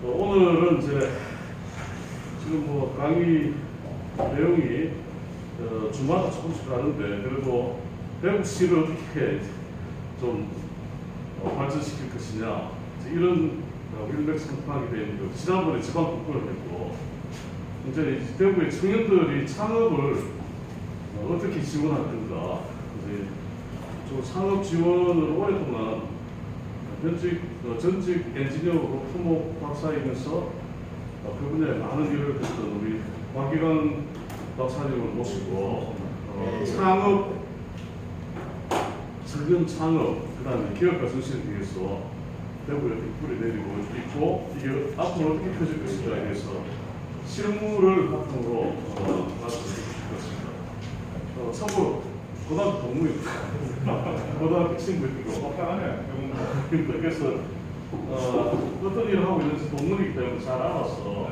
오늘은 이제 지금 뭐 강의 내용이 주마다 조금씩 다른데 그래도 대구시를 어떻게 좀 발전시킬 것이냐 이런 일맥상통하게 되어 있는 거. 지난번에 지방 국부를 했고 이제 대구의 청년들이 창업을 어떻게 지원할 건가. 이제 좀 창업 지원을 오랫동안 전직 엔지니어로 토목 박사이면서 그 분야에 많은 일을 했던 우리 박기관 박사님을 모시고 창업, 청년 창업, 그 다음에 기업가 정신을 위해서 대구에 빅불이 내리고 있고 이게 앞으로 어떻게 펴질 것인가에 대해서 실무를 바탕으로 말씀드리고 싶습니다. 참고로 고등학교 동무입니다. 고등학교 친구이고 그래서 어떤 일을 하고 있는지 동문이기 때문에 잘 알아서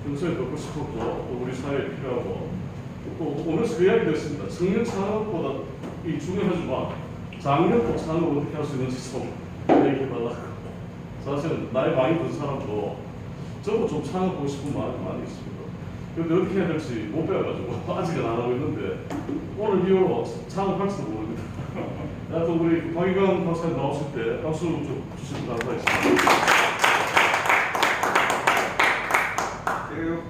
평소에 듣고 싶었고 또 우리 사회에 필요하고 또 오면서 그 이야기 됐습니다. 청년 창업보다 이 중요하지만 장년도 창업을 어떻게 할 수 있는지 좀 얘기해달라고. 사실은 나이 많이 든 사람도 저도 좀 창업하고 싶은 마음이 많이 있습니다. 근데 어떻게 해야 될지 못 배워가지고 아직은 안 하고 있는데 오늘 이후로 창업할지도 모릅니다. 또 우리 박기관 박사님 나오실 때 박수 좀 주시면 감사하겠습니다.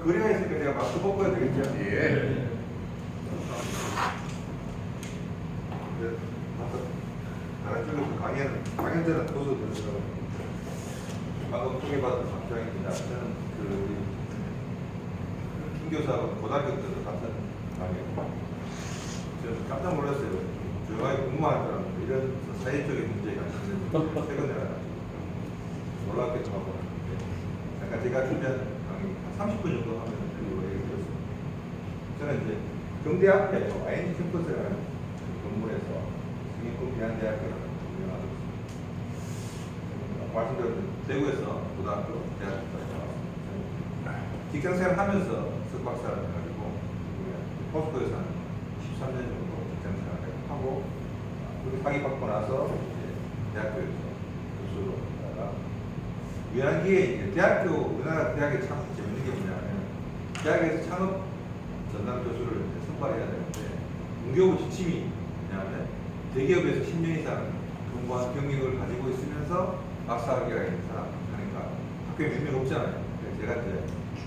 거리가 있으니까 제가 박수 뽑고 해야 되겠죠? 예. 다른 쪽에서 강연자는 도서들에서 방금 소개받은 박사입니다. 저는 김 교수하고 고등학교 때도 같은 강의고 저는 깜짝 놀랐어요. 조용하게 공부하는 사람들 이런 사회 쪽의 문제가 있는지 최근에 알아가지고 놀랍게도 하고 있는데 잠깐 제가 준비한 강의 한 30분 정도 하면 되고 얘기 들었습니다. 저는 이제 경대 앞에 ING 캠퍼스라는 건물에서 성인군 비양대학교라는 유명한 말씀드렸던 대구에서 고등학교, 대학교까지 나왔습니다. 직장생활 하면서 석박사를 해가지고 포스코에서 한 13년 정도 직장생활을 하고 그렇게 학위 받고 나서 이제 대학교에서 교수로 하다가 유한기에 이제 우리나라 대학에 참 재밌는 게 뭐냐면 대학에서 창업 전담 교수를 선발해야 되는데 문교부 지침이 뭐냐면 대기업에서 10년 이상 근무한 경력을 가지고 있으면서 박사학위가 있는 사람 하니까 학교에 몇 명 없잖아요. 그래서 제가 이제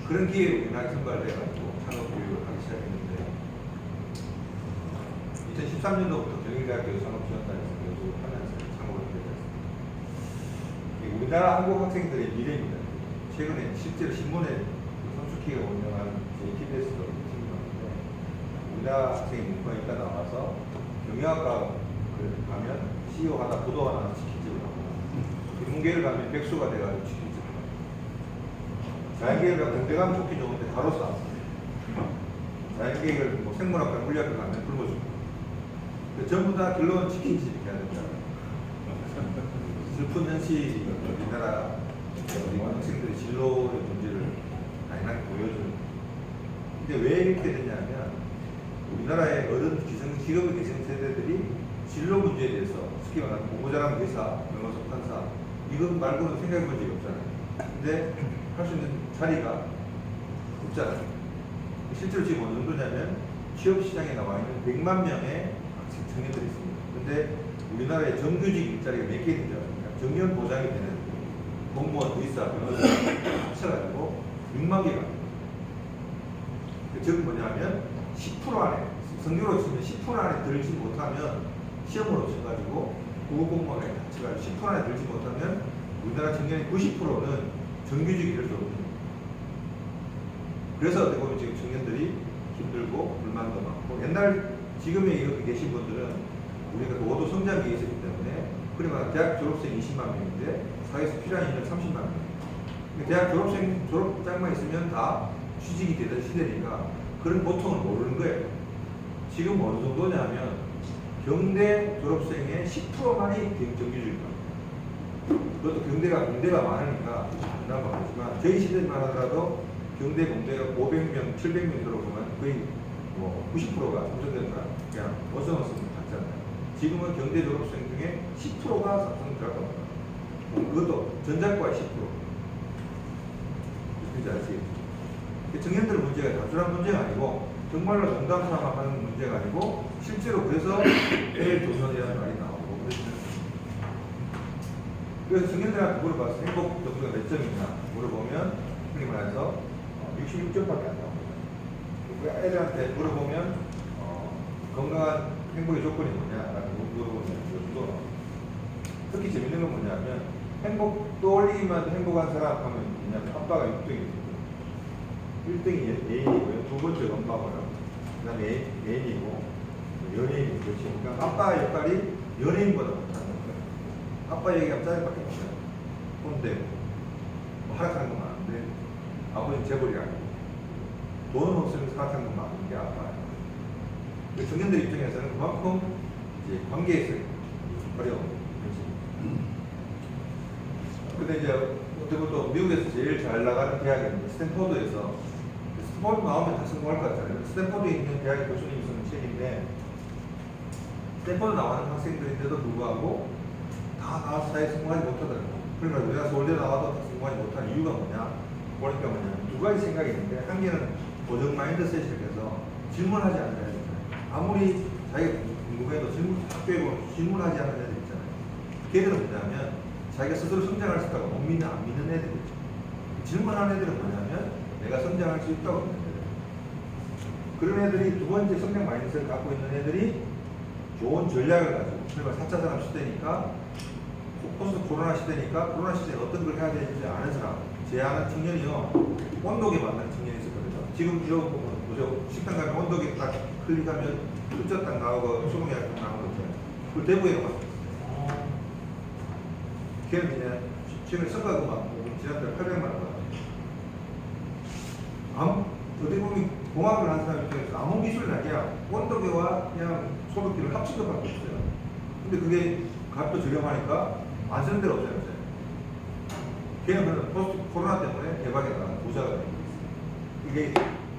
그런 기회로 유난히 선발돼가지고 창업 교육을 하기 시작했는데 2013년도부터 경희대학교 창업지원단에서 교수를 하면서 창업을 하게 됐습니다. 우리나라 한국 학생들의 미래입니다. 최근에 실제로 신문에 손수키가 운영한 JTBS도 신문인데 우리나라 학생이 문과에 있다 나와서 경영학과 가면 CEO 하나, 부도 하나 치킨집을 하고 인문계를 가면 백수가 돼가지고 치킨집을 하고 자연계를 가면 공대 가면 좋긴 좋은데 가로수 안 씁니다. 자연계를 뭐 생물학과, 물리학과 가면 굶어 죽고 전부 다 결론은 치킨집이 해야 된다. 슬픈 현실이 우리나라 학생들의 진로의 문제를 다양하게 보여주는. 근데 왜 이렇게 되냐면 우리나라의 어른 직업의 계층 세대들이 진로 문제에 대해서 특히 말하면 공부 잘하는 의사, 변호사, 판사 이것 말고는 생각해 본 적이 없잖아요. 근데 할 수 있는 자리가 없잖아요. 실제로 지금 어느 정도냐면 취업시장에 나와 있는 100만 명의 청년들이 있습니다. 근데 우리나라의 정규직 일자리가 몇 개 있는지 아십니까? 정년 보장이 되는 공무원, 의사, 변호사 합쳐가지고 6만 개가. 즉 뭐냐면 10% 안에, 성적으로 치면 10% 안에 들지 못하면 시험으로 쳐가지고 국어공무원에 합쳐가지고 10% 안에 들지 못하면 우리나라 청년의 90%는 정규직이 될 수 없는. 그래서 어떻게 보면 지금 청년들이 힘들고 불만도 많고 지금에 이렇게 계신 분들은 우리가 고도 성장기에 있었기 때문에 그러면 대학 졸업생 20만 명인데 사회에서 필요한 인력 30만 명. 대학 졸업생 졸업장만 있으면 다 취직이 되던 시대니까 그런 고통을 모르는 거예요. 지금 어느 정도냐면 경대 졸업생의 10%만이 정규직입니다. 그것도 공대가 많으니까 그나마 그렇지만 저희 시대만 하더라도 경대 공대가 500명, 700명 들어오면 거의 뭐 90%가 삼성전자 그냥 어서어서 갔잖아요. 지금은 경대 졸업생 중에 10%가 삼성 들어갈 겁니다. 그것도 전작과의 10%. 그렇지 않지? 청년들 문제가 단순한 문제가 아니고 정말로 농담 삼아 하는 문제가 아니고 실제로 그래서 매일 도전이라는 말이 나오고 그랬어요. 그래서 청년들한테 물어봤어요. 행복 정도가 몇 점이냐 물어보면 흔히 말해서 66점밖에 안 나옵니다. 그 애들한테 물어보면 건강한 행복의 조건이 뭐냐라고 물어보면 요즘도 특히 재밌는 건 뭐냐면 행복 떠올리기만 행복한 사람 하면 뭐냐면 아빠가 6등이거든요. 1등이 애인이고요. 두 번째 엄마고요. 그 다음에 애인이고 연예인이고 그렇지. 그러니까 아빠의 역할이 연예인보다 못하는 거예요. 아빠 얘기하면 짜증밖에 없어요. 그런데 뭐 하락하는 건 많은데 아버지는 재벌이 아니고 돈은 없으면 하락하는 건 많은 게 아빠예요. 청년들 입장에서는 그만큼 이제 관계에서 어려운 거지. 근데 이제 어떻게 또 미국에서 제일 잘 나가는 대학이 스탠포드에서 스탠포드 나오면 다 성공할 것 같잖아요. 스탠포드에 있는 대학 교수님이 쓰는 책인데 스탠포드 나오는 학생들인데도 불구하고 다 나와서 사회에 성공하지 못하더라고요. 그러니까 우리가 서울대 나와도 다 성공하지 못한 이유가 뭐냐? 보니까 뭐냐면 두 가지 생각이 있는데 한 개는 고정 마인드셋이 돼서 질문하지 않는 애들 있잖아요. 아무리 자기가 궁금해도 학교에 보면 질문하지 않는 애들 있잖아요. 걔들은 뭐냐면 자기가 스스로 성장할 수 있다고 못 믿는 안 믿는 애들이죠. 질문하는 애들은 뭐냐면 내가 성장할 수 있다고 믿는 애들. 그런 애들이 두 번째 성장 마인드셋을 갖고 있는 애들이 좋은 전략을 가지고 그러니까 4차 산업 시대니까 포스트 코로나 시대니까 코로나 시대에 어떤 걸 해야 되는지 아는 사람 제 아는 청년이요 온도계 만나는 청년이 있었거든요. 지금 이거 보죠. 식당 가면 온도계 딱 클릭하면 숫자 딱 나오고 수동이 딱 나오는 거 있잖아요. 그걸 대구에 가봤어요. 걔는 그냥 지금 성과금 받고 지난달에 800만 원 받았어요. 어떻게 보면 공학을 한 사람 입장에서 아무 기술 나기야 온도계와 그냥 소독기를 합친 것밖에 없어요. 근데 그게 값도 저렴하니까 안 쓰는 데가 없잖아요. 걔는 포스트 코로나 때문에 대박에 나간 부자가 되고 있어요. 이게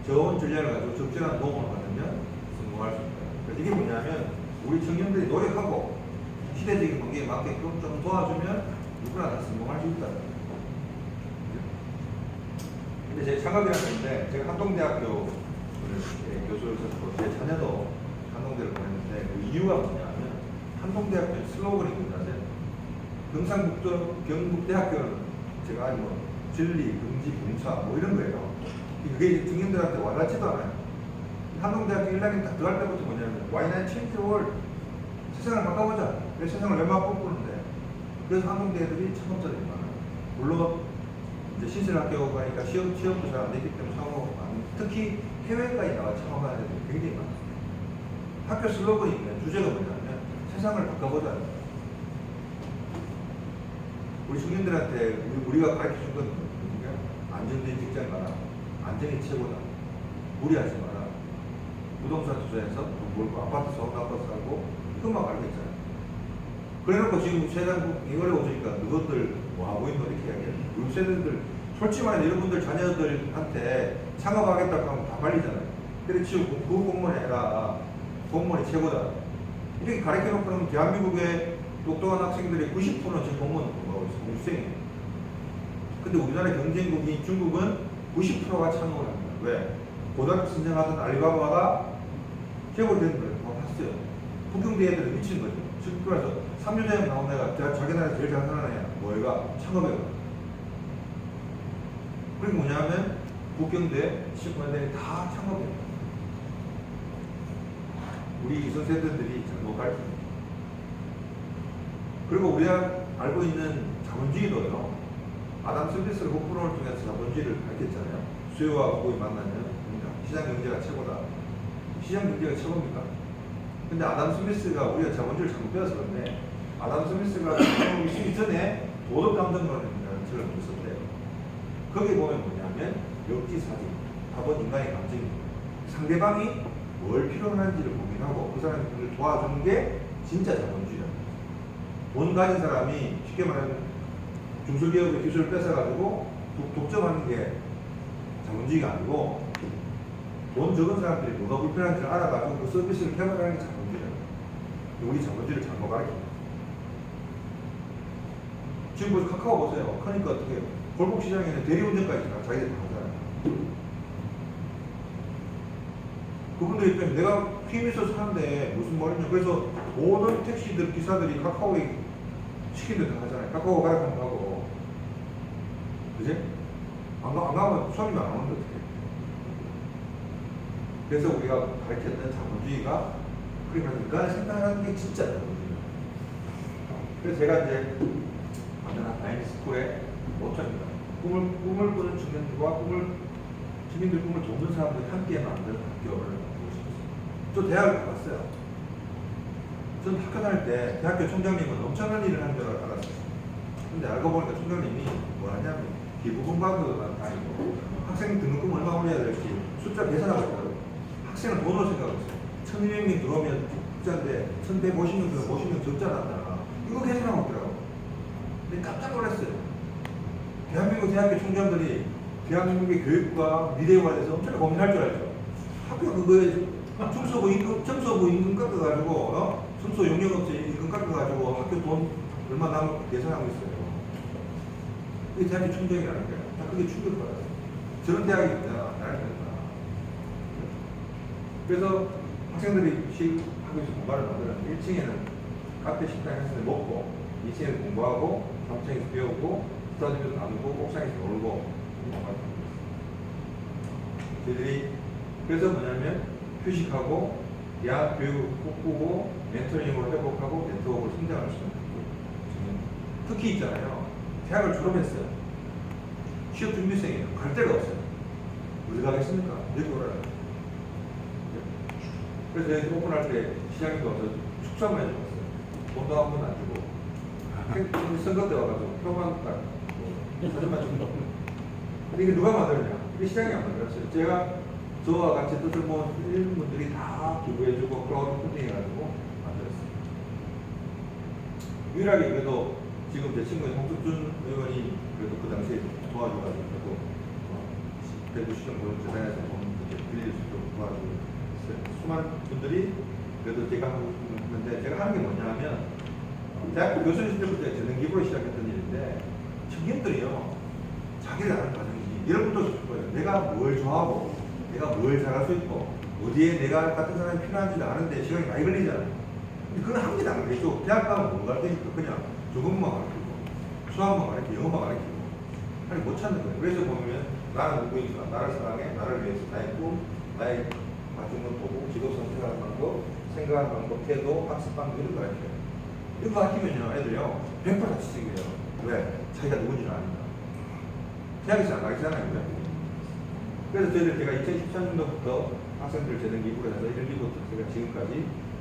좋은 전략을 가지고 적절한 도움을 받으면 성공할 수 있어요. 그러니까 이게 뭐냐면 우리 청년들이 노력하고 시대적인 관계에 맞게끔 좀 도와주면 누구나 다 성공할 수 있다. 근데 제 창업이라는 건데 제가 한동대학교 교수를 썼고 제 자녀도 한동대를 보냈는데 그 이유가 뭐냐면 한동대학교의 슬로건이 뭐냐면 경북대학교는 제가 아니 뭐 진리, 긍지, 봉사 뭐 이런 거예요. 그게 청년들한테 와닿지도 않아요. 한동대학교 1학년 딱 들어갈 때부터 뭐냐면 Why not change the world? 세상을 바꿔보자. 세상을 얼마나 꿈꾸는데 그래서 한동대 애들이 창업자들이 많아요. 물론 이제 신설학교 가니까 취업도 잘 안 되기 때문에 창업 특히 해외까지 나와 창업하는 애들이 굉장히 많아요. 학교 슬로건이 있는 주제가 뭐냐면 세상을 바꿔보자. 우리 청년들한테 우리가 가르쳐준 건 뭐냐? 안정된 직장 가라. 안정이 최고다. 무리하지 마라. 부동산 투자해서 돈 벌고 아파트 사고 아파트 살고 이것만 가르쳤잖아요. 그래놓고 지금 세상 이거래 오니까 너희들 뭐 하고 있노 이렇게 이야기해요. 우리 세대들 솔직히 말해 여러분들 자녀들한테 창업하겠다고 하면 다 발리잖아요. 그래 지금 그 공무원이 아니라 공무원이 최고다. 이렇게 가르쳐놓고 그러면 대한민국의 똑똑한 학생들의 90%는 지금 공무원 공부하고 있어요. 공부생이에요. 근데 우리나라 경쟁국인 중국은 90%가 창업을 합니다. 왜? 고등학교 선생하던 알리바바가 개발이 된 거예요. 봤어요. 북경대 애들은 미친 거죠. 즉 그래서 3년 전에 나온 애가 자기 나라에 제일 잘 사는 애야. 뭐가 창업해요. 그게 뭐냐면 북경대 친구들이 다 창업해요. 우리 이선 세대들이 잘못 가르칩니다. 그리고 우리가 알고 있는 자본주의도요. 아담 스미스를 호프론을 통해서 자본주의를 밝혔잖아요. 수요와 공급이 만나면 시장 경제가 최고다. 시장 경제가 최고입니까? 근데 아담 스미스가 우리가 자본주의를 잘못 배워서 그런데 아담 스미스가 자본주의 쓰기 전에 도덕 감정론이라는 책을 썼대요. 거기 보면 뭐냐면 역지사지, 답은 인간의 감정입니다. 상대방이 뭘 필요로 하는지를 고민하고 그 사람을 도와주는 게 진짜 자본주의다. 돈 가진 사람이 쉽게 말하면 중소기업의 기술을 뺏어가지고 독점하는 게 자본주의가 아니고 돈 적은 사람들이 뭐가 불편한지를 알아가지고 그 서비스를 개발하는 게 자본주의예요. 우리 자본주의를 잘못 가르칩니다. 지금 벌써 카카오 보세요. 그러니까 어떻게 골목 시장에는 대리운전까지 다 자기들 다 하잖아요. 그분들 입장에 내가 힘 있어서 사는데 무슨 말이냐. 그래서 모든 택시들 기사들이 카카오에 시킨 대로 다 하잖아요. 카카오 가라 하면 가고. 그지? 안 가면 손님이 안 오는데 어떡해. 그래서 우리가 가르쳤던 자본주의가 그러니까 인간을 생각하는 게 진짜 자본주의예요. 그래서 제가 이제 완전한 마인드스쿨의 모토입니다. 꿈을 꾸는 청년들과 주민들 꿈을 돕는 사람들이 함께 만든 학교를 만들고 싶었어요. 저 대학을 가봤어요. 전 학교 다닐 때 대학교 총장님은 엄청난 일을 하는 줄 알았어요. 근데 알고 보니까 총장님이 뭐 하냐면 기부금관도 다니고 학생 등록금 얼마 올려야 될지 숫자 계산하고 있더라고요. 학생은 돈으로 생각하고 있어요. 1200명 들어오면 숫자인데 1150명 들어오면 50명 적자난다. 이거 계산하고 있더라고요. 근데 깜짝 놀랐어요. 대한민국 대학교 총장들이 대한민국의 교육과 미래에 관해서 엄청 고민할 줄 알죠. 학교 그거에 점수부 임금 깎아가지고 점수 용역업체 임금 깎아가지고 학교 돈 얼마 남을 계산하고 있어요. 그게 대학교 총장이라는 거예요. 다 그게 충격받아요. 저런 대학이 있다. 나를 된다. 그래서 학생들이 학교에서 공부를 만들었는데 1층에는 카페 식당에서 먹고 2층에서 공부하고 3층에서 배우고 스타디오에서 나누고 옥상에서 놀고 저희들이 그래서 뭐냐면 휴식하고 대학 교육을 꿈꾸고 멘토링으로 회복하고 네트워크로 성장할 수 있는 특히 있잖아요. 대학을 졸업했어요. 취업 준비생이에요. 갈 데가 없어요. 어디 가겠습니까? 여기 오라요. 그래서 저희 오픈할 때 시장님도 와서 축사 한번 해줘봤어요. 돈도 한 번 안 주고 선거 때 와가지고 표만 딱 사진만 주고 근데 이게 누가 만들었냐? 이게 시장이 안 만들었어요. 제가 저와 같이 뜻을 모은 분들이 다 기부해주고 크라우드 펀딩 해가지고 만들었어요. 유일하게 그래도 지금 제 친구인 홍석준 의원이 그래도 그 당시에 도와줘가지고 그래도 대구 시정 보존재단에서 돈 빌릴 수 있도록 도와주고 있어요. 수많은 분들이 그래도 제가 하고 있는데 제가 하는 게 뭐냐면 대학교 교수 시절부터 재능 기부로 시작했던 일인데 청년들이요 자기를 아는 과정이지 이런 것도 있을 거예요. 내가 뭘 좋아하고 내가 뭘 잘할 수 있고 어디에 내가 같은 사람이 필요한지를 아는데 시간이 많이 걸리잖아요. 근데 그건 한 개도 안 걸리죠. 대학 가면 뭐 가르치니까 그냥 조금만 가르치고 수학만 가르치고 영어만 가르치고 아니 못 찾는 거예요. 그래서 보면 나는 누구인가 나를 사랑해 나를 위해서 나의 꿈 나의 맞춤을 보고 직업 선택하는 방법 생각하는 방법 태도 학습 방법 이런 거 가르쳐요. 이거 가르치면요 애들이요 100% 자취생이에요. 왜? 자기가 누군지를 아니까. 대학에서 안 가르치잖아요. 그래서 저희들 제가 2013년도부터 학생들 재능 기부를 해서 1기부터 제가 지금까지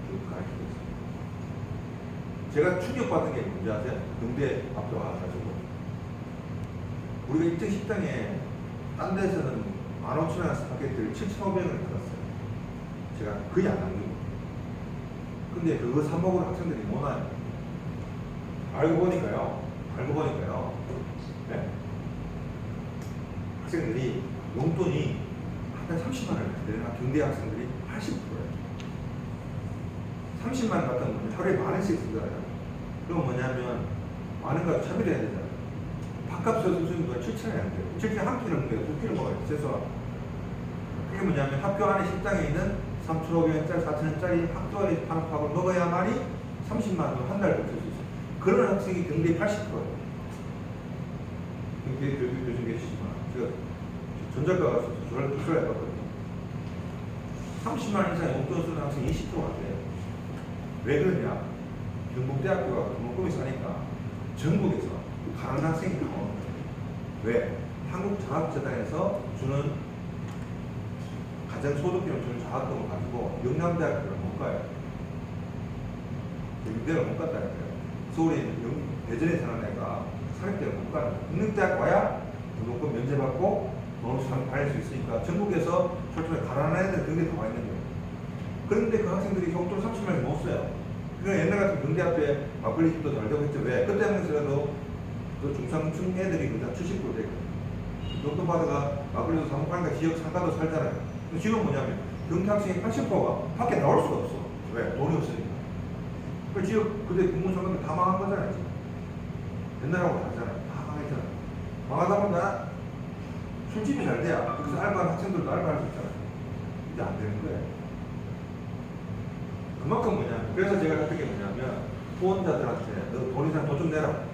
쭉 가르치고 있습니다. 제가 충격받은 게 뭔지 아세요? 등대 앞에 와가지고 우리가 2010당에 딴 데서는 15,000원 스파게티를 7,500원에 팔았어요. 제가 거의 안 남기고 근데 그거 사 먹으러 학생들이 못 와요. 알고 보니까요 네? 학생들이 용돈이 한 달 30만 원을 내나 경대 학생들이 80%예요. 30만 원 같은 건 하루에 만 원씩 쓰잖아요. 그럼 뭐냐면 많은 걸 차별해야 되잖아요. 밥값을 수수는 거 7,000원이 안 돼요. 7,000원 한 끼를 먹어요. 2끼를 먹어요. 최소한. 그게 뭐냐면 학교 안에 식당에 있는 3,500원짜리 4,000원짜리 학교 안에 파는 밥을 먹어야만이 30만 원 한 달 버틸 수 있어요. 그런 학생이 경대 80%예요. 경대 교수 계시지만 제가 전작가 가서 조사를 해봤거든요. 30만 원 이상 용돈 쓰는 학생이 20%가 돼요. 왜 그러냐? 경북대학교가 등록금이 싸니까 전국에서 가난한 학생이 나오는 거예요. 왜? 한국장학재단에서 주는 가장소득비용 주는 장학금을 가지고 영남대학교를 못 가요. 영대를 못 갔다는 거예요. 서울에 있는 대전에 사는 애가 사립대를 못 가는 거예요. 국립대학 와야 등록금 면제받고 돈을 다닐 수 있으니까 전국에서 솔직히 가난한 애들 그게 나와 있는 거예요. 그런데 그 학생들이 용돈 30만 원 못 써요. 그러니까 옛날 같은 경대 앞에 막걸리 집도 잘 되고 있죠. 왜? 그때 하면서라도 그 중상층 애들이 그냥 70% 되거든요. 용돈 받아가 막걸리도 사 먹으니까 지역 상가도 살잖아요. 지금 뭐냐면 경대 학생이 80%가 밖에 나올 수가 없어. 왜? 돈이 없으니까. 그 지역 그때 공무상가들 다 망한 거잖아요. 지금. 옛날하고 다르잖아요. 다 망했잖아요. 망하다 보니까 술집이 잘 돼야. 그래서 알바하는 학생들도 알바할 수 있잖아요. 이제 안 되는 거예요. 그만큼 뭐냐. 그래서 제가 했던 게 뭐냐면, 후원자들한테 너 돈 이상 돈 좀 내라.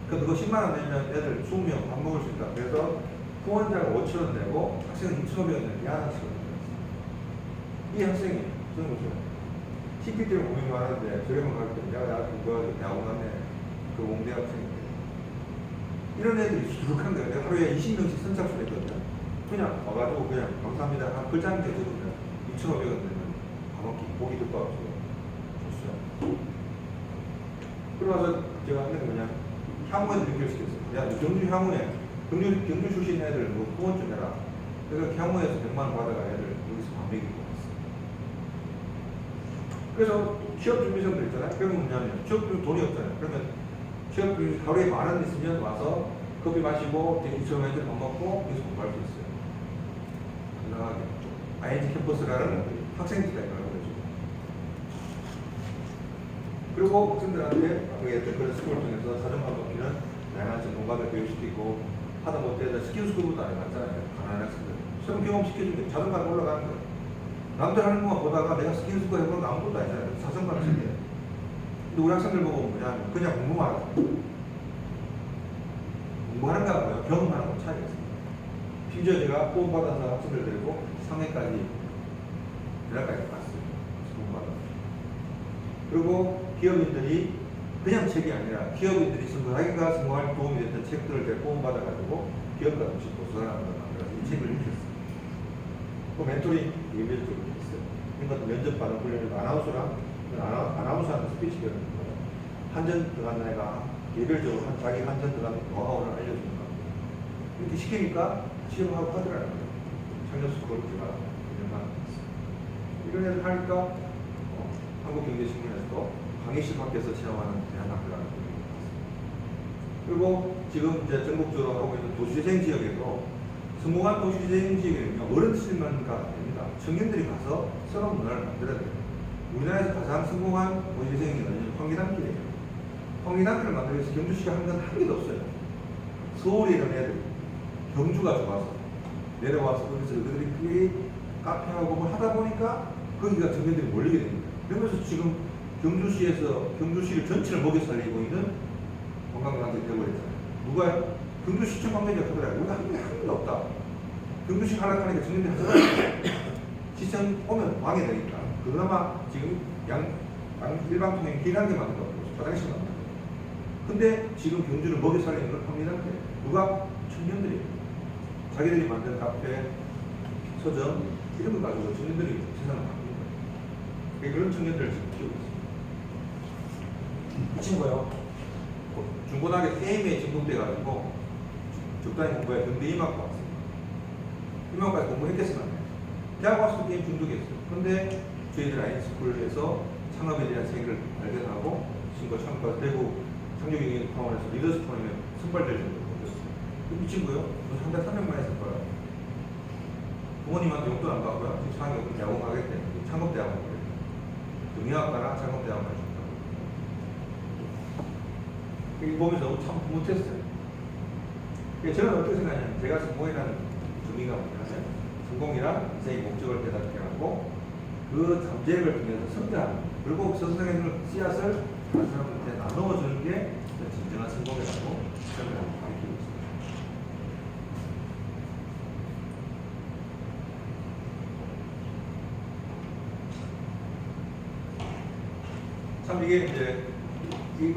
그거 10만원 내면 애들 20명 밥 먹을 수 있다. 그래서 후원자가 5천원 내고 학생은 6,500원 내는 야학식으로 이 학생이 무슨 거죠? TP 때문에 고민이 많은데 저렴한 가격대 내가 그거 대학원 갔네. 그 공대 학생인데 이런 애들이 수두룩한 거예요. 내가 하루에 20명씩 선착순 했거든요. 그냥 와가지고 그냥 감사합니다. 한 글자 한 개 적으면 2,500원 되면 밥 먹기 고기 덮밥 줬어요. 그러면서 제가 하는 게 뭐냐, 향후에도 연결시켰어요. 야, 너 경주 향후에 경주 출신 애들 뭐 후원 좀 해라. 그래서 향후에서 100만 원 받아가 애들 여기서 밥 먹이고 왔어요. 그래서 취업 준비생들 있잖아요. 그러면 뭐냐면 취업 준비 돈이 없잖아요. 그러면 취업 준비 하루에 10,000원 있으면 와서 커피 마시고 2,000원 애들 밥 먹고 계속 공부할 수 있어요. 건강하게. ING 캠퍼스라는 학생지가 있는 거죠. 그리고 학생들한테 그런 스쿨을 통해서 자전거 바퀴는 다양한 전문가들 교육시키고 하다 못해 스킨스쿨도 안 해봤잖아요. 가난한 학생들. 시험 경험 시켜주면 자전거가 올라가는 거예요. 남들 하는 것만 보다가 내가 스킨스쿨 해보는 아무것도 아니잖아요. 자전거를 치게. 근데 우리 학생들 보고 뭐냐면 그냥 공부만 하고 공부하는 거하고요. 경험하는 건 차이가 있습니다. 심지어 제가 후원받아서 학생들 데리고 상해까지 대학까지 갔어요. 공부하다. 그리고 기업인들이 그냥 책이 아니라 기업인들이 자기가 성공할 도움이 됐던 책들을 데리고 후원받아가지고 기업과 동시에 도서관을 만들어서 이 책을 읽혔어요. 그 멘토링 예배를 좀 했어요. 그러니까 면접받은 훈련을 아나운서하는 스피치 배우는 거예요. 한전 들어간 애가 개별적으로 자기 한전 들어간 노하우를 알려주는 거예요. 이렇게 시키니까 시험하고 하더라는 거예요. 창조스쿨을 제가 1년만 했어요. 이런 애들 하니까 한국경제신문에서도 강의실 밖에서 체험하는 대한학교라는 걸 봤습니다. 그리고 지금 이제 전국적으로 하고 있는 도시재생 지역에도 성공한 도시재생 지역에는요, 어른들만 가도 됩니다. 청년들이 가서 새로운 문화를 만들어야 돼요. 우리나라에서 가장 성공한 도시재생은 황리단길이에요. 황리단길을 만들기 위해서 경주시가 한 건 한 개도 없어요. 서울에 이런 애들, 경주가 좋아서 내려와서 거기서 그들이 카페하고 뭘 하다 보니까 거기가 청년들이 몰리게 됩니다. 그러면서 지금 경주시를 전체를 먹여 살리고 있는 관광단지가 되어버렸잖아요. 누가요? 경주시청 관계자가 하더라고요. 우리가 한 개도 없다. 경주시 하락하니까 청년들이 하더라고요. 시청 오면 망해 되니까. 그나마 지금 일방통행 길 한 개 만들고 화장실 만들고. 근데 지금 경주를 먹여 살리는 걸 합니다. 누가? 청년들이. 자기들이 만든 카페, 서점, 이런 걸 가지고 청년들이 세상을 바꾸는 거예요. 그런 청년들을 지금 키우고 있습니다. 이 친구요. 중고등학교 게임에 중독돼가지고 적당히 공부해 경대 임학과 왔습니다. 임학과에서 공부했겠으면 대학 와서도 게임 중독했어요. 근데 저희들 아이스쿨에서 창업에 대한 세계를 발견하고 친구 창업과 대구 창조경영 타운에서 리더스 타운에 선발될 정도로 공부했어요. 이 친구요. 한 달 300만 했을 거예요. 부모님한테 용돈 안 받고요. 창업 대학원 가겠대. 창업대학원 가겠대. 경영학과나 창업대학원 가겠대. 이거 보면서 참 못했어요. 저는 어떻게 생각하냐면 제가 성공이라는 의미가 뭐냐면 성공이란 인생의 목적을 깨닫게 하고 그 잠재력을 통해서 성장하는 그리고 성장의 씨앗을 다른 사람한테 나누어주는 게 진정한 성공이라고 저는 가르치고 있습니다. 참 이게 이제 이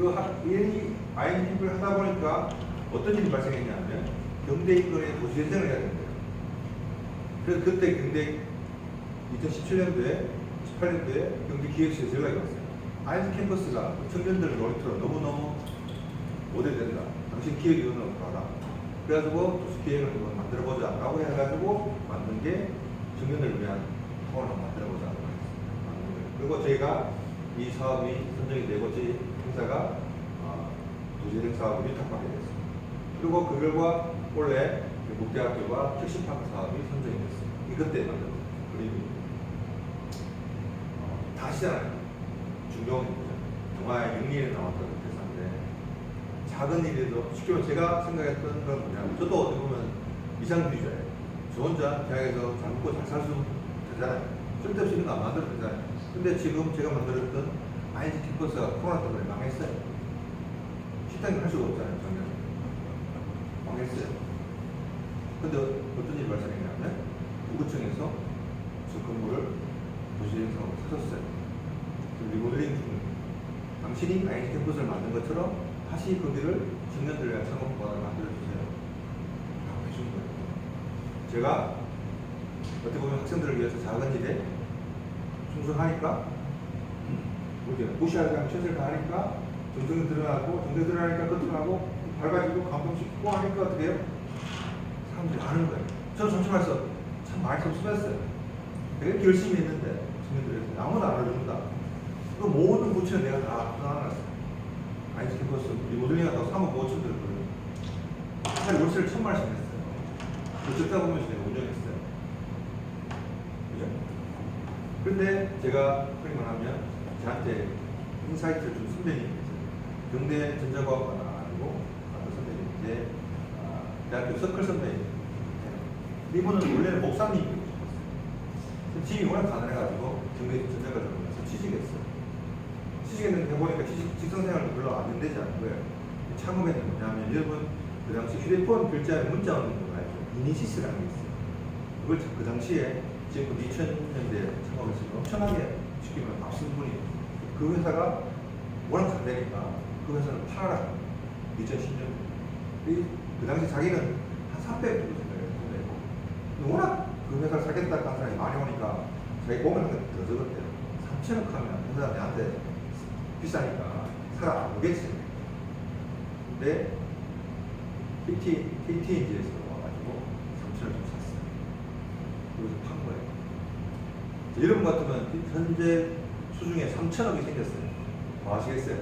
ING를 하다 보니까 어떤 일이 발생했냐면 경대 인근에 도시재생을 해야 된대요. 그래서 그때 경대 2017년도에 18년도에 경기 기획실에 연락이 왔어요. ING 캠퍼스가 청년들 놀이터로 너무너무 오래된다. 당신 기획위원으로 가라. 그래가지고 도시 기획을 한번 만들어보자 라고 해가지고 만든 게 청년들을 위한 타운을 만들어보자 라고 했습니다. 그리고 저희가 이 사업이 선정이 되고 저희 행사가 도시재생 사업을 위탁받게 됐습니다. 그리고 그 결과 원래 국대학교와 택시파크 사업이 선정이 됐습니다. 그때 만든 그림입니다. 다 아시잖아요. 중경입니다. 영화에 영리에 나왔던 대사인데 작은 일에도 쉽게 말해 제가 생각했던 건 뭐냐면 저도 어떻게 보면 이상주의자예요. 저 혼자 대학에서 잘 먹고 잘 살 수 되잖아요. 쓸데없이 이런 거 안 만들어도 되잖아요. 근데 지금 제가 만들었던 ING 캠퍼스가 코로나 때문에 망했어요. 식당이 할 수가 없잖아요. 작년에. 망했어요. 근데 어떤 일이 발생했냐면 구구청에서 저 건물을 도시행성으로 사줬어요. 리모델링 중 당신이 ING 캠퍼스를 만든 것처럼 다시 거기를 청년들과 창업보관을 만들어주세요. 라고 해준 거예요. 제가 어떻게 보면 학생들을 위해서 작은 일에 충성하니까 무시하지 않고 최선을 다하니까 정성이 드러나고 정성이 드러나니까 겉으로하고 밝아지고 감동시키고 하니까 어떻게 해요? 사람들이 아는 거예요. 저는 솔직히 말해서 참 많이 섭섭했어요. 되게 열심히 했는데 청년들이 아무도 안 알아준다. 그 모든 부처는 내가 다 부담해놨어요. ING 캠퍼스 리모델링 한다고 3억 5천 들었거든요. 차라리 월세를 1,000만원씩 냈어요. 그 적다 보면서 내가 운영했어요. 그죠? 근데 제가 소리 말하면 저한테 인사이트를 준 선배님이 있어요. 경대 전자과학관 아니고 어떤 선배님인데 대학교 서클 선배님. 이분은 원래는 목사님이고 싶었어요. 집이 워낙 가난해가지고 경대 전자과학을 가서 취직했어요. 취직했는데 해보니까 직성생활도 별로 안 되지 않은 거예요. 창업에는 뭐냐면 여러분 그 당시 휴대폰 결제하는 문자 오는 거 알죠? 이니시스라는 게 있어요. 그걸 그 당시에 지금 2000년대 창업에서 엄청나게 쉽게 말하면 앞선 분이 그 회사가 워낙 잘 되니까 그 회사를 팔아라. 2010년. 그 당시 자기는 한 300 정도 생각했는데 워낙 그 회사를 사겠다는 사람이 많이 오니까 자기 보면 한 개 더 적었대요. 3천억 하면 회사 내한테 비싸니까 사람 안 오겠지. 근데 KTNG에서 와가지고 3천을 좀 샀어요. 그래서 판 거예요. 여러분 같으면 현재 수중에 3천억이 생겼어요. 뭐 하시겠어요?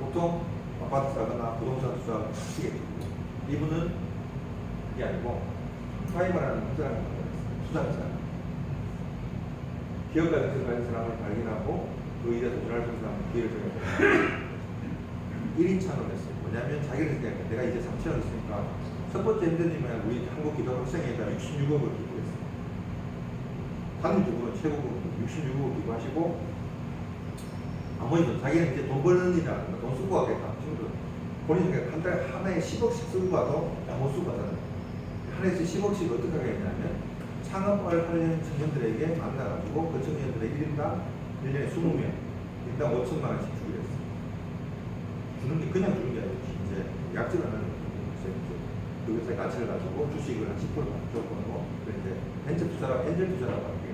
보통 아파트 사거나 부동산 투자 하시겠죠. 이분은 그게 아니고 파이버라는 회사를 만들었어요. 투자회사. 기업 가진 사람을 발견하고 그 일에 도전할 수 있는 사람을 기회를 줘요. 1인찬으로 했어요. 뭐냐면 자기는 생각해. 내가 이제 3천억 있으니까 첫 번째 힘든 일은 우리 한국 기도 학생회에다 66억을 기부했어요. 단위적으로 최고급 66억 기부하시고 나머지도 자기는 이제 돈 벌는 일이라는 거, 돈 쓰고 가겠다. 친구들 본인 생각 한 달에 하나에 10억씩 쓰고 가도 못 쓰고 가잖아요. 한 해에서 10억씩 어떻게 하겠냐면 창업을 하려는 청년들에게 만나가지고 그 청년들에게 1인당 1년에 20명, 일단 5천만 원씩 주기로 했어요. 주는 게 그냥 주는 게 아니고 이제 약정을 하는 거죠. 그 회사의 가치를 가지고 주식을 한 10% 줬고 이제 엔젤 투자라고 하거든요.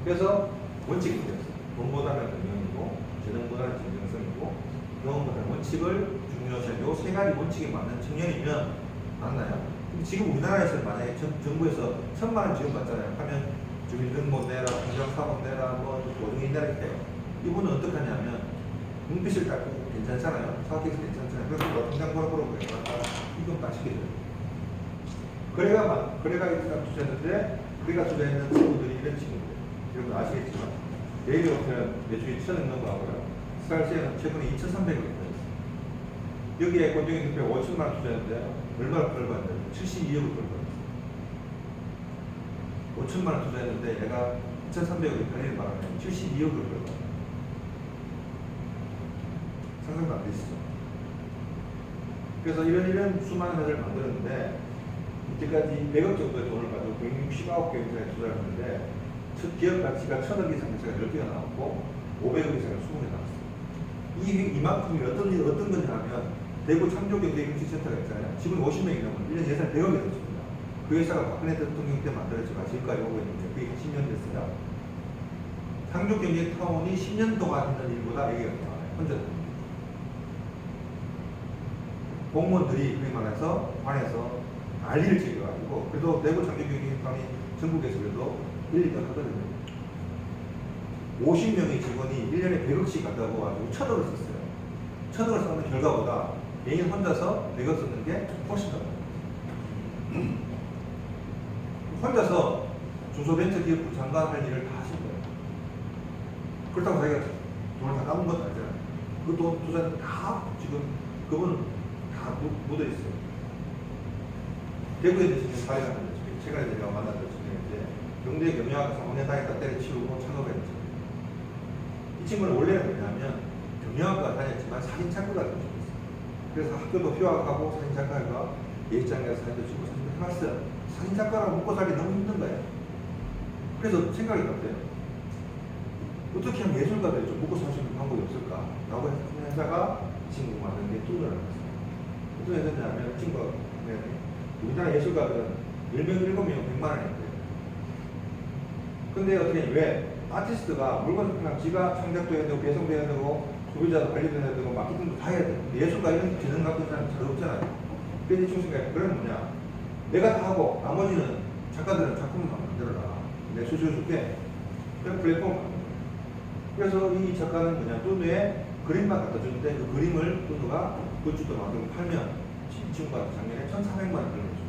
그래서 원칙이 있었어요. 돈보다는 경영이고 재능보다는 진정성이고 경험보다는 원칙을 중요시하고 세 가지 원칙에 맞는 청년이면 맞나요? 지금 우리나라에서 만약에 정부에서 1,000만 원 지원 받잖아요. 하면 주민등록 내라, 공장사업 내라, 뭐 보증인 내라 이렇게 해요. 이분은 어떻게 하냐면 눈빛을 닦고 괜찮잖아요. 사업계에서 괜찮잖아요. 그래서 뭐 통장 번호로 이건 딱 시켜줘요. 거래가 일단 투자했는데 거래가 투자했는 친구들이 이런 친구들. 여러분 아시겠지만 레이디오페는 매출이 1,000억 넘어가고요. 스타일시에는 최근에 2,300억이 있어요. 여기에 권정희 대표 5천만 원 투자했는데 얼마를 벌었는데 72억을 벌었어요. 5천만 원 투자했는데 얘가 2,300억이 팔리는 바람에 72억을 벌었어요. 상상도 안 되시죠? 그래서 이런 수많은 회사를 만들었는데 이때까지 100억 정도의 돈을 가지고 169개 회사에 투자를 했는데 기업 가치가 1,000억 이상 회사가 10개가 나왔고 500억 이상이 20개 나왔어요. 이만큼이 어떤 거냐 하면 대구 창조경제인식센터가 있잖아요. 지금 50명이 넘으면 1년 예산 100억이 넘습니다. 그 회사가 박근혜 대통령 때 만들어지고 지금까지 오고 있는데 그게 10년 됐어요. 창조경제타운이 10년 동안 했던 일보다 여기가 더 많아요. 혼자. 공무원들이 그에 말해서 관해서 난리를 치러가지고 그래도 대구 창조경제타운이 전국에서 그래도 1, 2등 하거든요. 50명의 직원이 1년에 100억씩 갖다고 가지고 1,000억을 썼어요. 1,000억을 썼는 결과보다 개인 혼자서 100억 썼는 게 훨씬 더 많아요. 혼자서 중소벤처기업부 장관 할 일을 다 하신 거예요. 그렇다고 자기가 돈을 다 까본 것도 아니잖아요. 그 돈 투자는 다 지금 그분은 다 묻어 있어요. 대구에 지금 사례가 있는데 최근에 제가 만났던 친구인데 경대 경영학과 4년 다녔다 때려치우고 창업했죠. 이 친구는 원래는 뭐냐면 경영학과 다녔지만 사진 작가가 되고 싶었어요. 그래서 학교도 휴학하고 사진 작가가 예식장에서 사진도 찍고 사진도 해봤어요. 사진 작가라고 먹고 살기 너무 힘든 거예요. 그래서 생각이 났대요. 어떻게 하면 예술가들이 좀 먹고 살 수 있는 방법이 없을까? 라고 회사가 이 친구가 만든 게 뚜드를 했어요. 어떤 회사냐면 이 친구가 우리나라 예술가들은 10명, 7명 100만 원이었대요. 근데 어떻게 왜? 아티스트가 물건 그냥 지가 창작도 해야 되고 배송도 해야 되고 소비자도 관리도 해야 되고 마케팅도 다 해야 돼요. 예술가 이런 재능 갖고 있는 사람이 잘 없잖아요. 그래서 이 친구 생각에 그러면 뭐냐? 내가 다 하고 나머지는 작가들은 작품만 만들어라. 내가 수수해줄게. 그냥 플랫폼 만들어. 그래서 이 작가는 뭐냐? 뚜누에 그림만 갖다 주는데 그 그림을 뚜누가 굿즈도 만들고 팔면 이 친구가 작년에 1,400만 원 들어줬어요.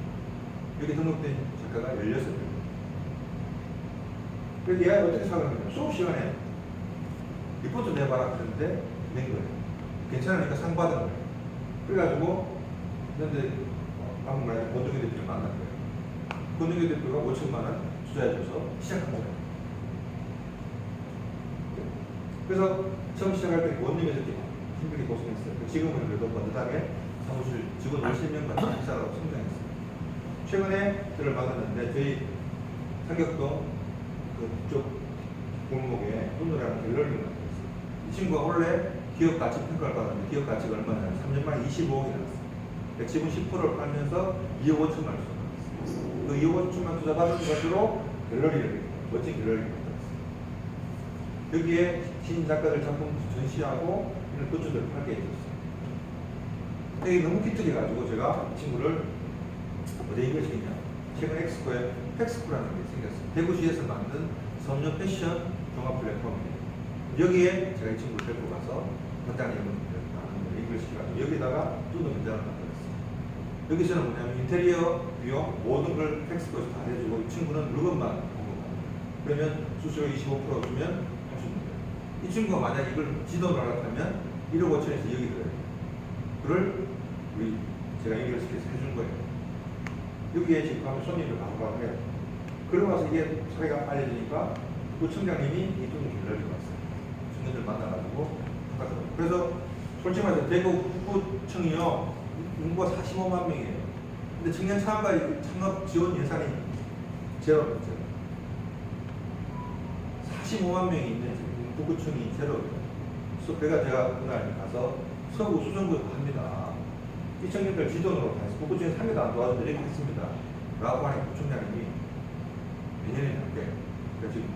여기 등록된 작가가 16명. 그래서 얘가 어떻게 생각하냐면 수업 시간에 리포트 내봐라 그랬는데 낸 거예요. 괜찮으니까 상 받은 거예요. 그래가지고 근데 방금 말한 권동기 대표를 만난 거예요. 권동기 대표가 5천만 원 투자해줘서 시작한 거예요. 그래서 처음 시작할 때 원룸에서 힘들게 고생했어요. 지금은 그래도 번듯하게 사무실 직원 20명 같은 회사로 성장했어요. 최근에 저를 만났는데 저희 삼격동 그쪽 골목에 뚜누라는 갤러리를 만들었어요. 이 친구가 원래 기업 가치 평가를 받았는데 기업 가치가 얼마냐면 3년 만에 25억이 나왔어요. 지분 10%를 팔면서 2억 5천만 원 투자받았어요. 그 2억 5천만 투자받은 것으로 갤러리를 멋진 갤러리를 만들었어요. 여기에 신 작가들 작품 전시하고 이런 굿즈들을 팔게 해줬어요. 이게 너무 기특해가지고 제가 이 친구를 어디에 이걸 시켰냐. 최근 엑스코에 팩스코라는 게 생겼어요. 대구시에서 만든 섬유 패션 종합 플랫폼이에요. 여기에 제가 이 친구를 데리고 가서 현장에 이걸 시켜가지고 여기다가 뚜누 현장을 만들었어요. 여기서는 뭐냐면 인테리어 비용 모든 걸 팩스코에서 다 해주고 이 친구는 물건만 공급합니다. 그러면 수수료 25% 주면 할 수 있는 거예요. 이 친구가 만약 이걸 지도를 하려면 1억 5천에서 2억이 들어요. 그걸 우리 제가 연결시켜서 해준 거예요. 여기에 지금 가면 손님을 바로바로 해요. 그러고 나서 이게 소리가 알려지니까 구청장님이 이 뚜누 갤러리를 왔어요. 청년들 만나가지고 바꿨어요. 그래서 솔직히 말해서 대구 북구청이요 인구가 45만 명이에요. 근데 청년 창업 지원 예산이 제로입니다. 45만 명이 있는 북구청이 제로예요. 그래서 제가 그날 가서 서구 수정구역을 합니다. 이 청년들 지도으로 해서 북구청에 3개도 안 도와준다 이렇게 했습니다. 라고 하니 부총장님이 내년에 할게. 그래서 지금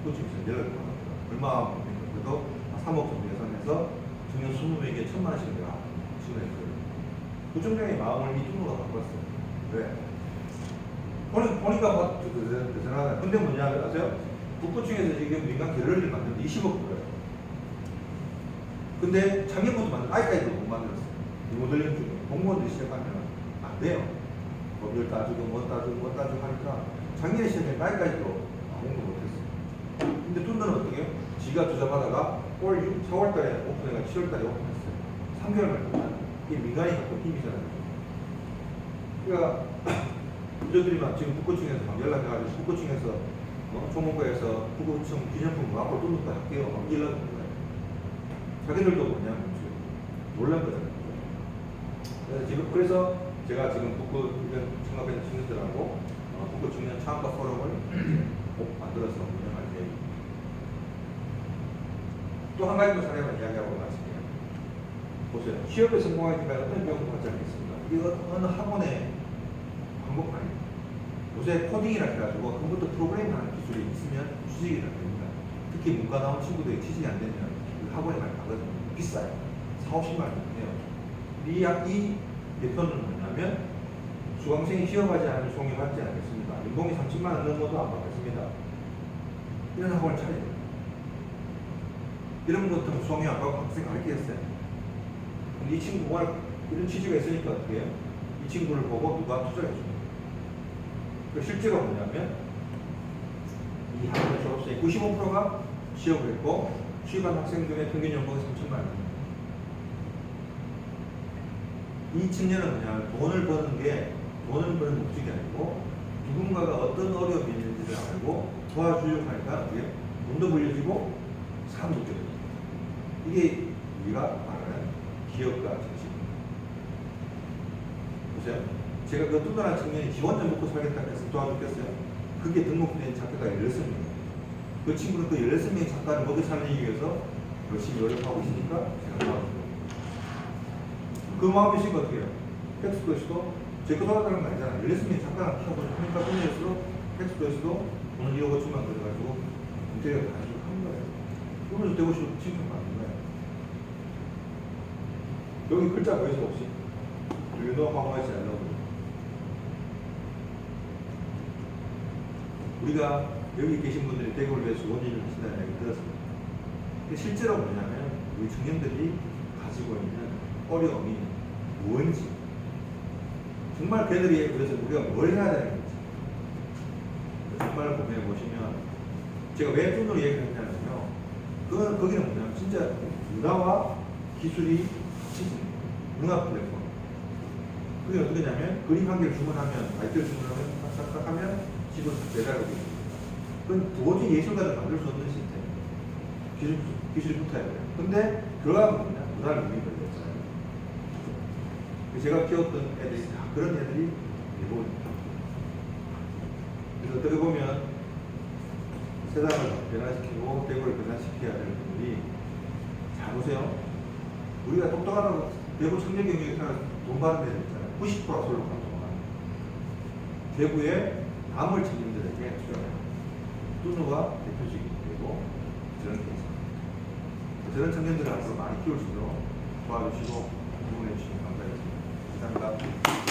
북구청에서 연락을 받았어요. 얼마 그래도 3억 정도 예산해서 청년 20명에게 1,000만 원씩 내가 지원했어요. 부총장의 마음을 이 뚜누가 바꿨어요. 왜? 보니까 막 대단하다. 근데 뭐냐 아세요? 북구청에서 지금 민간 갤러리를 만드는데 20억 들어요. 근데 작년부터 아직까지도 못 만들었어요. 리모델링 중에 공무원들이 시작하면 안 돼요. 법률 따지고 뭐 따지고 하니까 작년에 시작했는데 아직까지도 공부 못했어요. 근데 뚜누는 어떻게 해요? 지가 투자받아가 올 4월달에 오픈해가 7월달에 오픈했어요. 3개월 만에 이게 민간이 갖고 힘이잖아요. 그러니까 부저들이만 지금 북구청에서 막 연락해가지고 북구청에서 총무과에서 북구청 기념품 앞으로 뚜누도 할게요. 막 연락하는 거예요. 자기들도 뭐냐면 놀란 거잖아요. 그래서 제가 지금 북구 청업에 친구들하고 북구 청년 창업가 포럼을 꼭 만들어서 운영할 계획입니다. 또 한 가지 사례만 이야기하고 마칠게요. 보세요. 취업에 성공하기까지 어떤 비용을 받지 않겠습니까? 이거 어느 학원의 광고판입니다. 요새 코딩이라 해가지고 컴퓨터 프로그램 하는 기술이 있으면 취직이 안 됩니다. 특히 문과 나온 친구들이 취직이 안 되면 그 학원에 많이 가거든요. 비싸요. 4,50만 원 해요. 이 대표는 뭐냐면 수강생이 취업하지 않으면 수강료 받지 않겠습니다. 연봉이 30만 원 넘어도 안 받겠습니다. 이런 학원을 차려요. 이런 것들은 수강료 안 받고 학생 가르치겠어요. 근데 이 친구 워낙 이런 취지가 있으니까 어떻게 해요? 이 친구를 보고 누가 투자를 해줍니다. 실제로 뭐냐면 이 학원 졸업생의 95%가 취업을 했고 취업한 학생들의 평균 연봉이 3,000만 원. 이 측면은 뭐냐, 돈을 버는 목적이 아니고 누군가가 어떤 어려움이 있는지를 알고 도와주려고 하니까 그게 돈도 불려지고 사람도 껴요. 이게 우리가 말하는 기업가 정신입니다. 보세요. 제가 그 뚱뚱한 청년이 지 혼자 먹고 살겠다 해서 도와줬겠어요? 그게 등록된 작가가 16명이에요. 그 친구는 그 16명의 작가를 먹여 살리기 위해서 열심히 노력하고 있으니까 제가 도와줬어요. 그 마음이 있으니까 어떻게 해요? 텍스토에서도 제거 도와달라는 거 아니잖아요. 16명의 작가를 키워보자 하니까 뿐이었어도 텍스토에서도 오늘 2억 5천만 들어가지고 인테리어 다 해주고 하는 거예요. 그러면서 대구시로 칭찬받는 거예요. 여기 글자 보이세요 혹시? Do you know how much I love you? 우리가 여기 계신 분들이 대구를 위해서 원인을 하신다는 얘기 들었습니다. 근데 실제로 뭐냐면 우리 청년들이 가지고 있는 어려움이 뭔지 정말 걔들이 그래서 우리가 뭘 해야 되는 건지 정말 고민해 보시면 제가 왜 뚱으로 얘기했냐면요. 거기는 뭐냐면 진짜 문화와 기술이 합쳐진 융합 플랫폼. 그게 어떻게 되냐면 그림 한 개를 주문하면 아이디어를 주문하면 싹싹싹 하면 집을 배달하고 있습니다. 그건 도저히 예술가들 만들 수 없는 시스템. 기술이 붙어야 돼요. 근데 결과가 뭐냐? 문화를 누리는 거잖아요. 제가 키웠던 애들이 다 그런 애들이 대부분입니다. 그래서 어떻게 보면 세상을 변화시키고 대구를 변화시켜야 될 분들이 잘 보세요. 우리가 똑똑하다고 대구 청년 경력에 돈 받는 데들 있잖아요. 90%가 솔로 활동을 대구의 남을 청년들에게 투자해요. 뚜누가 대표적이고 저런 케이스. 저런 청년들을 앞으로 많이 키울 수 있도록 도와주시고 응원해 주시면 감사하겠습니다. 감사합니다.